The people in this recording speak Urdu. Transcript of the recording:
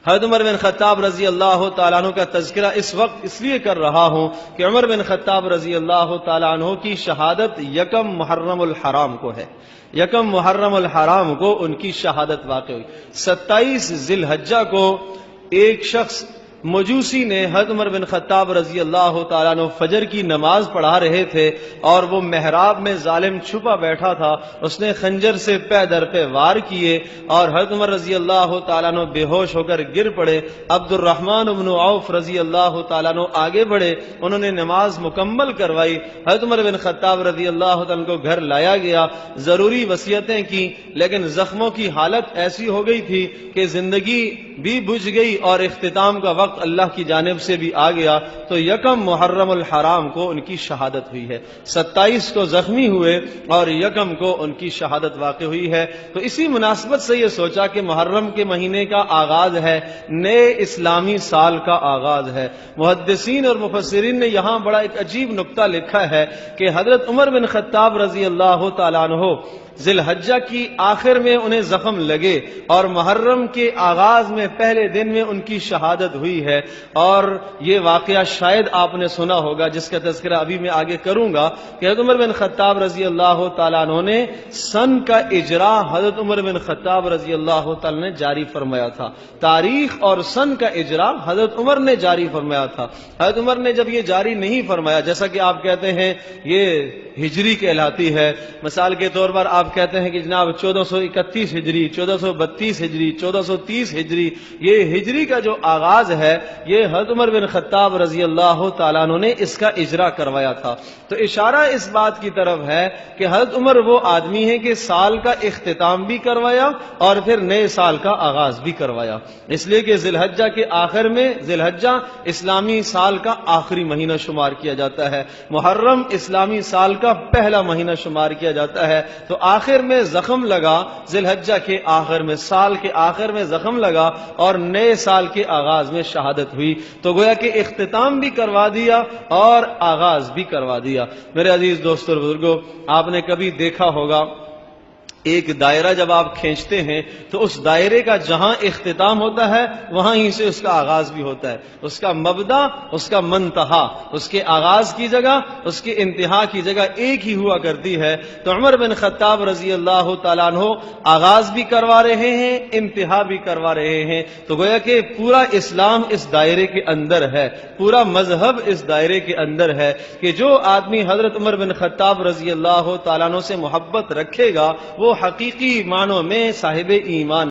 حضرت عمر بن خطاب رضی اللہ تعالیٰ عنہ کا تذکرہ اس وقت اس لیے کر رہا ہوں کہ عمر بن خطاب رضی اللہ تعالیٰ عنہ کی شہادت یکم محرم الحرام کو ہے. یکم محرم الحرام کو ان کی شہادت واقع ہوئی. 27 ذی الحجہ کو ایک شخص مجوسی نے حضرت عمر بن خطاب رضی اللہ تعالیٰ عنہ فجر کی نماز پڑھا رہے تھے اور وہ محراب میں ظالم چھپا بیٹھا تھا. اس نے خنجر سے پے در پہ وار کیے اور حضرت عمر رضی اللہ تعالیٰ عنہ بے ہوش ہو کر گر پڑے. عبد الرحمن بن عوف رضی اللہ تعالیٰ عنہ آگے بڑھے, انہوں نے نماز مکمل کروائی. حضرت عمر بن خطاب رضی اللہ تعالیٰ عنہ کو گھر لایا گیا, ضروری وصیتیں کی, لیکن زخموں کی حالت ایسی ہو گئی تھی کہ زندگی بھی بجھ گئی اور اختتام کا وقت اللہ کی جانب سے بھی آ گیا. تو یکم محرم الحرام کو ان کی شہادت ہوئی ہے. 27 کو زخمی ہوئے اور یکم کو ان کی شہادت واقع ہوئی ہے. تو اسی مناسبت سے یہ سوچا کہ محرم کے مہینے کا آغاز ہے, نئے اسلامی سال کا آغاز ہے. محدثین اور مفسرین نے یہاں بڑا ایک عجیب نکتہ لکھا ہے کہ حضرت عمر بن خطاب رضی اللہ تعالیٰ عنہ ذی الحجہ کی آخر میں انہیں زخم لگے اور محرم کے آغاز میں پہلے دن میں ان کی شہادت ہوئی ہے. اور یہ واقعہ شاید آپ نے سنا ہوگا, جس کا تذکرہ ابھی میں آگے کروں گا, کہ حضرت عمر بن خطاب رضی اللہ تعالیٰ عنہ نے سن کا اجرا حضرت عمر بن خطاب رضی اللہ تعالیٰ نے جاری فرمایا تھا. تاریخ اور سن کا اجرا حضرت عمر نے جاری فرمایا تھا. حضرت عمر نے جب یہ جاری نہیں فرمایا, جیسا کہ آپ کہتے ہیں یہ ہجری کہلاتی ہے, مثال کے طور پر آپ کہتے ہیں کہ جناب 1431 ہجری, 1432 ہجری, 1430 ہجری, یہ ہجری کا جو آغاز ہے یہ حضرت عمر بن خطاب رضی اللہ تعالیٰ عنہ نے اس کا اجرا کروایا تھا. تو اشارہ اس بات کی طرف ہے کہ حضرت عمر وہ آدمی ہیں کہ سال کا اختتام بھی کروایا اور پھر نئے سال کا آغاز بھی کروایا, اس لیے کہ ذی الحجہ کے آخر میں, ذی الحجہ اسلامی سال کا آخری مہینہ شمار کیا جاتا ہے, محرم اسلامی سال کا پہلا مہینہ شمار کیا جاتا ہے. تو آخر میں زخم لگا, ذی الحجہ کے آخر میں, سال کے آخر میں زخم لگا اور نئے سال کے آغاز میں شہادت ہوئی. تو گویا کہ اختتام بھی کروا دیا اور آغاز بھی کروا دیا. میرے عزیز دوستوں اور بزرگوں, آپ نے کبھی دیکھا ہوگا ایک دائرہ جب آپ کھینچتے ہیں تو اس دائرے کا جہاں اختتام ہوتا ہے وہاں ہی سے اس کا آغاز بھی ہوتا ہے. اس کا مبدا, اس کا منتہا, اس کے آغاز کی جگہ, اس کے انتہا کی جگہ ایک ہی ہوا کرتی ہے. تو عمر بن خطاب رضی اللہ تعالیٰ عنہ آغاز بھی کروا رہے ہیں, انتہا بھی کروا رہے ہیں. تو گویا کہ پورا اسلام اس دائرے کے اندر ہے, پورا مذہب اس دائرے کے اندر ہے کہ جو آدمی حضرت عمر بن خطاب رضی اللہ تعالیٰ عنہ سے محبت رکھے گا وہ حقیقی معنوں میں صاحب ایمان